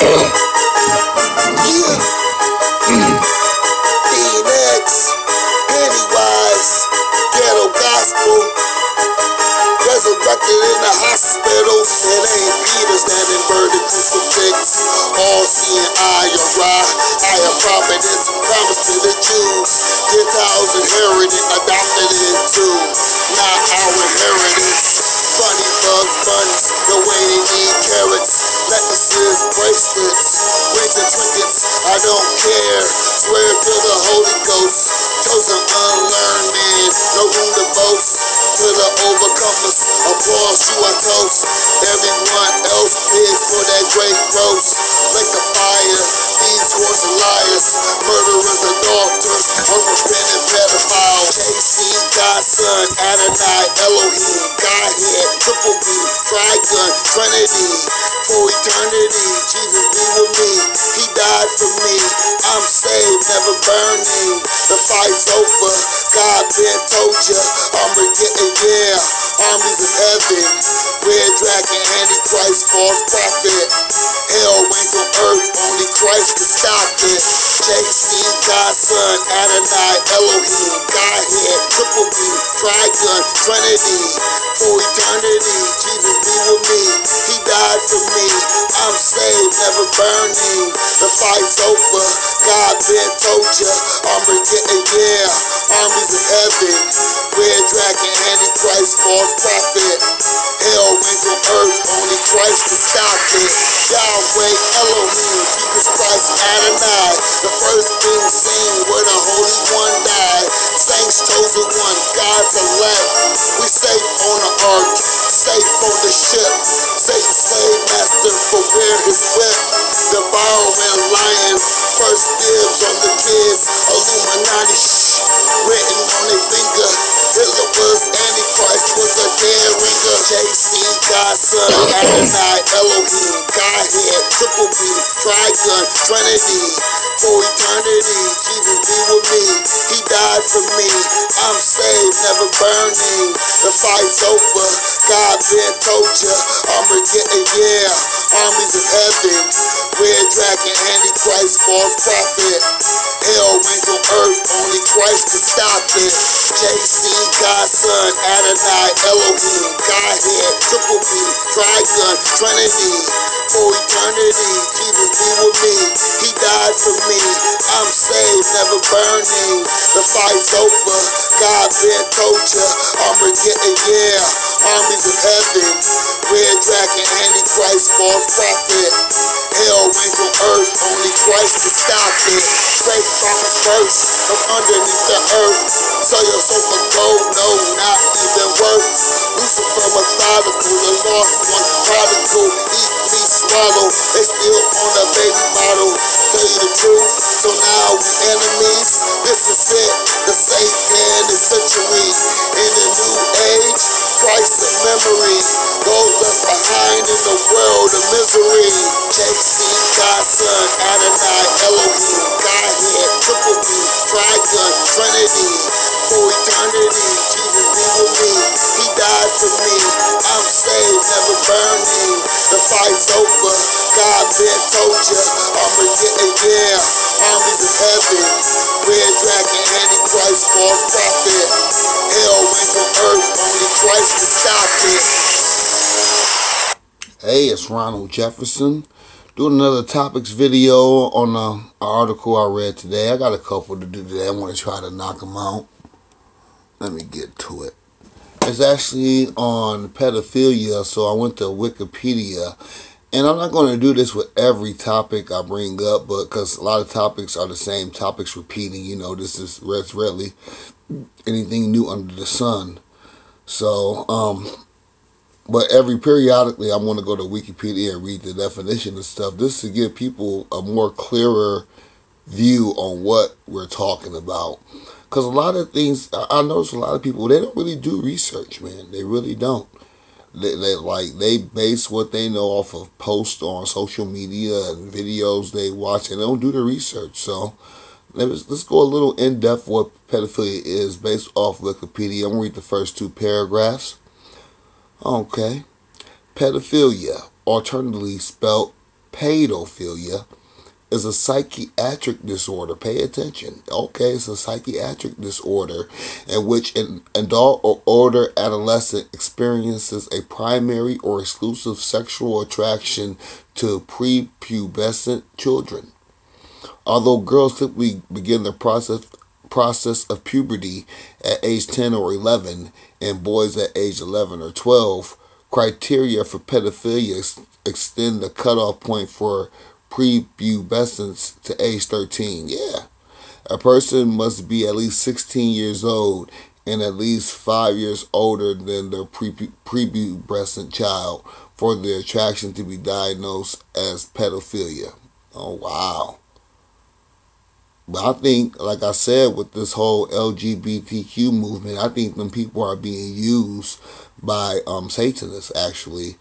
Phoenix, Pennywise, Ghetto Gospel, resurrected in the hospital. It ain't Peter standing burdened crucifix. All seeing I am providence, promised to the Jews. Gentiles inherited, adopted into, not our inheritance. Funny bugs, buns, the way they need carrots, necklaces, bracelets, rings and trinkets. I don't care, swear to the Holy Ghost. Chosen unlearned man, no room to boast. To the overcomers, applause you I toast. Everyone else pays for that great roast. Like the fire, these whores are liars, murderers, adulterers, unrepentant pedophiles. JC, God's son, Adonai, Elohim, Godhead, Triple B, Trigun, Trinity. For eternity, Jesus be with me. He died for me. I'm saved, never burning. The fight's over. God been told ya. Armageddon, yeah. Armies in heaven. Red dragon, Antichrist, false prophet. Hell reigns on earth, only Christ can stop it. JC, God's son, Adonai, Elohim, Godhead, Triple B, Trigun, Trinity. For eternity, Jesus be with me. He died for me. I'm saved, never burning. The fight's over. God been told ya. Armageddon, yeah. Armies in heaven. Red dragon, Antichrist, false prophet. Hell reigns on earth, only Christ can stop it. Yahweh, Elohim, Jesus Christ, Adonai. The first thing seen where the Holy One died. Saints, chosen one, God's elect. We safe on the ark, safe on the ship. Satan slave master for wear his whip. Devouring lions, first dibs on the kids. Illuminati written on their finger. Hitler was Antichrist, was a dead ringer. JC, God's son, Adonai, Elohim, Godhead, Triple B, Trigun, Trinity. For eternity, Jesus be with me. He died for me. I'm saved, never burning. The fight's over. God been told ya. Armageddon, yeah. Armies in heaven. Red dragon, Antichrist, false prophet. Hell reigns on earth, only Christ can stop it. JC, God's son, Adonai, Elohim, Godhead, Triple B, Trigun, Trinity. For eternity, Jesus be with me. He died for me. I'm saved, never burning. The fight's over. God been told ya. Armageddon, yeah. Armies in heaven. Red dragon, Antichrist, false prophet. Hell reigns on earth, only Christ can stop it. Straight from the first, from underneath the earth. So your soul for gold, no, not even worth. Lucifer methodical, the lost one prodigal. Eat, please swallow. They still on a baby bottle. Tell you the truth, so now we enemies. This is it, the Satan is century. In the new age, Christ a memory. Those left behind in the world of misery. JC, God's son, Adonai, Elohim, Godhead, Triple B, Trigun, Trinity. For eternity, Jesus be with me. He died for me. I'm saved, never burning. The fight's over. God been told ya. Armageddon, yeah. Armies in heaven. Red dragon, Antichrist, false prophet. Hell reigns on earth, only Christ can stop it. Hey, it's Ronald Jefferson. Doing another topics video on an article I read today. I got a couple to do today. I want to try to knock them out. Let me get to it. It's actually on pedophilia, so I went to Wikipedia. And I'm not going to do this with every topic I bring up, but because a lot of topics are the same topics repeating. You know, this is rarely anything new under the sun. So, but periodically I'm going to go to Wikipedia and read the definition and stuff. This to give people a more clearer view on what we're talking about. Because a lot of things, I notice a lot of people, they don't really do research, man. They really don't. They base what they know off of posts on social media and videos they watch, and they don't do the research. So let's go a little in depth what pedophilia is based off Wikipedia. I'm gonna read the first two paragraphs. Okay, pedophilia, alternatively spelled Pedophilia is a psychiatric disorder. Pay attention. Okay, it's a psychiatric disorder in which an adult or older adolescent experiences a primary or exclusive sexual attraction to prepubescent children. Although girls typically begin the process of puberty at age 10 or 11 and boys at age 11 or 12, criteria for pedophilia extend the cutoff point for prepubescence to age 13. Yeah. A person must be at least 16 years old and at least 5 years older than their prepubescent child for the attraction to be diagnosed as pedophilia. Oh, wow. But I think, like I said, with this whole LGBTQ movement, I think them people are being used by Satanists, actually.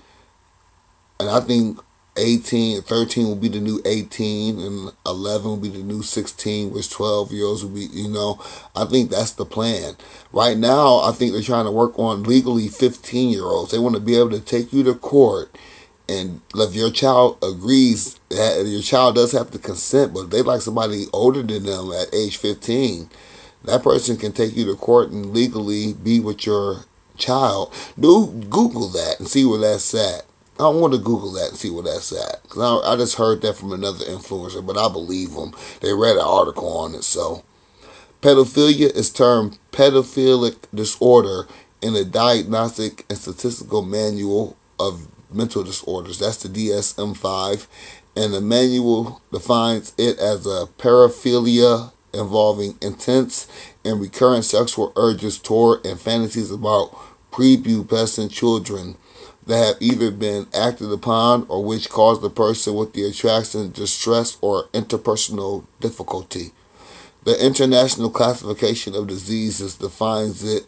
And I think 13 will be the new 18, and 11 will be the new 16, which 12-year-olds will be, I think that's the plan. Right now, I think they're trying to work on legally 15-year-olds. They want to be able to take you to court, and if your child agrees, that your child does have to consent, but if they like somebody older than them at age 15, that person can take you to court and legally be with your child. Do Google that and see where that's at. I want to Google that and see where that's at. Because I just heard that from another influencer, but I believe them. They read an article on it. So, pedophilia is termed pedophilic disorder in the Diagnostic and Statistical Manual of Mental Disorders. That's the DSM-5. And the manual defines it as a paraphilia involving intense and recurrent sexual urges toward and fantasies about prepubescent children that have either been acted upon or which cause the person with the attraction distress or interpersonal difficulty. The International Classification of Diseases defines it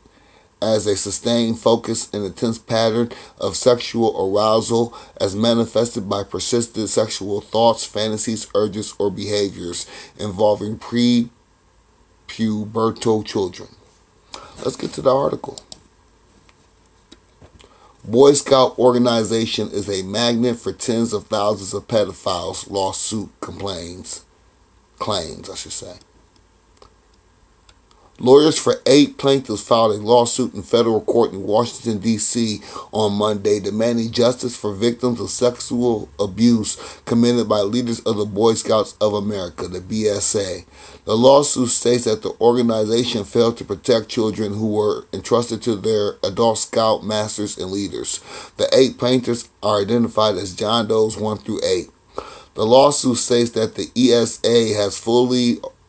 as a sustained, focused, and intense pattern of sexual arousal as manifested by persistent sexual thoughts, fantasies, urges, or behaviors involving pre-pubertal children. Let's get to the article. Boy Scout organization is a magnet for tens of thousands of pedophiles, lawsuit claims. Lawyers for 8 plaintiffs filed a lawsuit in federal court in Washington, D.C. on Monday demanding justice for victims of sexual abuse committed by leaders of the Boy Scouts of America, the BSA. The lawsuit states that the organization failed to protect children who were entrusted to their adult scout masters and leaders. The 8 plaintiffs are identified as John Does 1 through 8. The lawsuit states that the ESA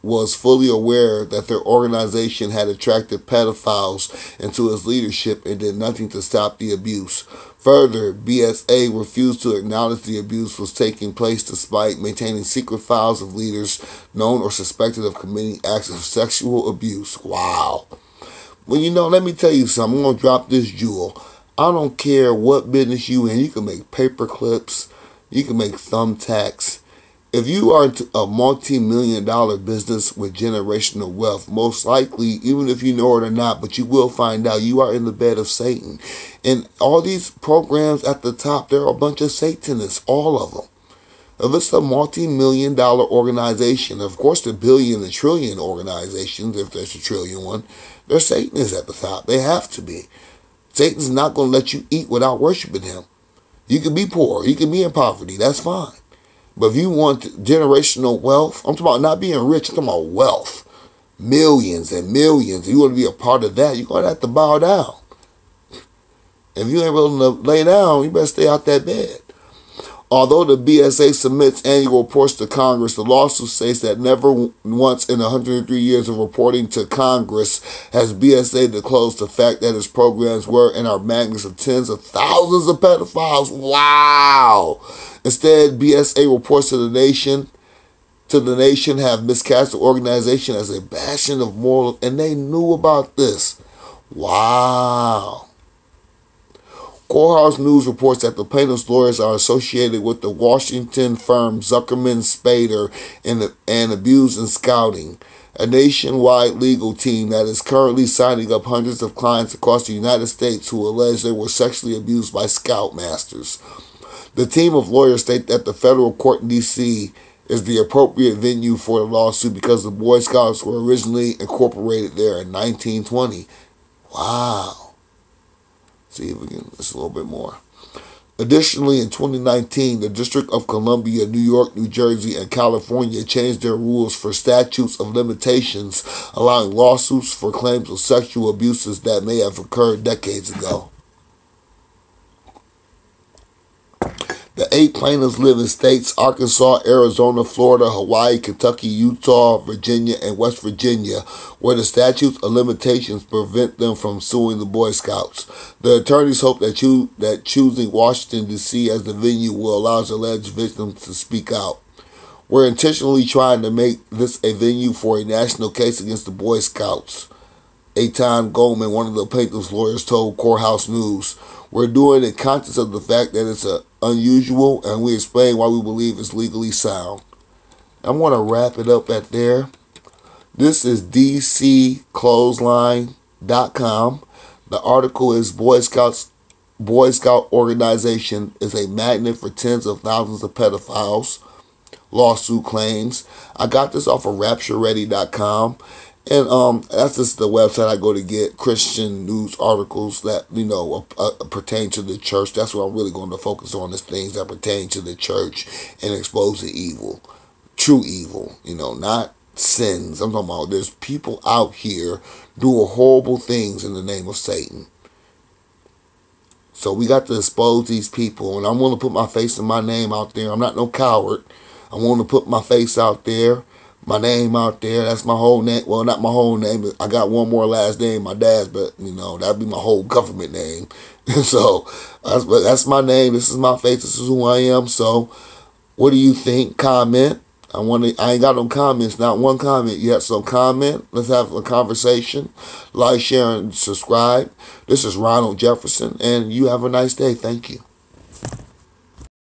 was fully aware that their organization had attracted pedophiles into its leadership and did nothing to stop the abuse. Further, BSA refused to acknowledge the abuse was taking place despite maintaining secret files of leaders known or suspected of committing acts of sexual abuse. Wow. Well, let me tell you something. I'm going to drop this jewel. I don't care what business you in. You can make paper clips. You can make thumbtacks. If you are a multi-million-dollar business with generational wealth, most likely, even if you know it or not, but you will find out you are in the bed of Satan. And all these programs at the top, they're a bunch of Satanists, all of them. If it's a multi-million-dollar organization, of course the billion and trillion organizations, if there's a trillion one, they're Satanists at the top. They have to be. Satan's not going to let you eat without worshiping him. You can be poor. You can be in poverty. That's fine. But if you want generational wealth, I'm talking about not being rich, I'm talking about wealth. Millions and millions. If you want to be a part of that, you're going to have to bow down. If you ain't willing to lay down, you better stay out that bed. Although the BSA submits annual reports to Congress, the lawsuit states that never once in 103 years of reporting to Congress has BSA disclosed the fact that its programs were and are magnets of tens of thousands of pedophiles. Wow! Instead, BSA reports to the nation have miscast the organization as a bastion of moral, and they knew about this. Wow. Courthouse News reports that the plaintiff's lawyers are associated with the Washington firm Zuckerman Spader and Abuse and Scouting, a nationwide legal team that is currently signing up hundreds of clients across the United States who allege they were sexually abused by scoutmasters. The team of lawyers state that the federal court in D.C. is the appropriate venue for the lawsuit because the Boy Scouts were originally incorporated there in 1920. Wow. See if we can, just a little bit more. Additionally, in 2019, the District of Columbia, New York, New Jersey, and California changed their rules for statutes of limitations, allowing lawsuits for claims of sexual abuses that may have occurred decades ago. The 8 plaintiffs live in states Arkansas, Arizona, Florida, Hawaii, Kentucky, Utah, Virginia, and West Virginia, where the statutes of limitations prevent them from suing the Boy Scouts. The attorneys hope that choosing Washington, D.C. as the venue will allow alleged victims to speak out. We're intentionally trying to make this a venue for a national case against the Boy Scouts. Eitan Goldman, one of the plaintiffs' lawyers, told Courthouse News. We're doing it conscious of the fact that it's unusual, and we explain why we believe it's legally sound. I'm going to wrap it up at there. This is dcclothesline.com. The article is Boy Scout organization is a magnet for tens of thousands of pedophiles. Lawsuit claims. I got this off of raptureready.com. And that's just the website I go to get Christian news articles that, pertain to the church. That's what I'm really going to focus on, is things that pertain to the church and expose the evil. True evil, not sins. I'm talking about there's people out here doing horrible things in the name of Satan. So we got to expose these people, and I'm going to put my face and my name out there. I'm not no coward. I want to put my face out there. My name out there, that's my whole name. Well, not my whole name. I got one more last name, my dad's, but, that'd be my whole government name. So, that's my name. This is my face. This is who I am. So, what do you think? Comment. I ain't got no comments. Not one comment yet. So, comment. Let's have a conversation. Like, share, and subscribe. This is Ronald Jefferson, and you have a nice day. Thank you.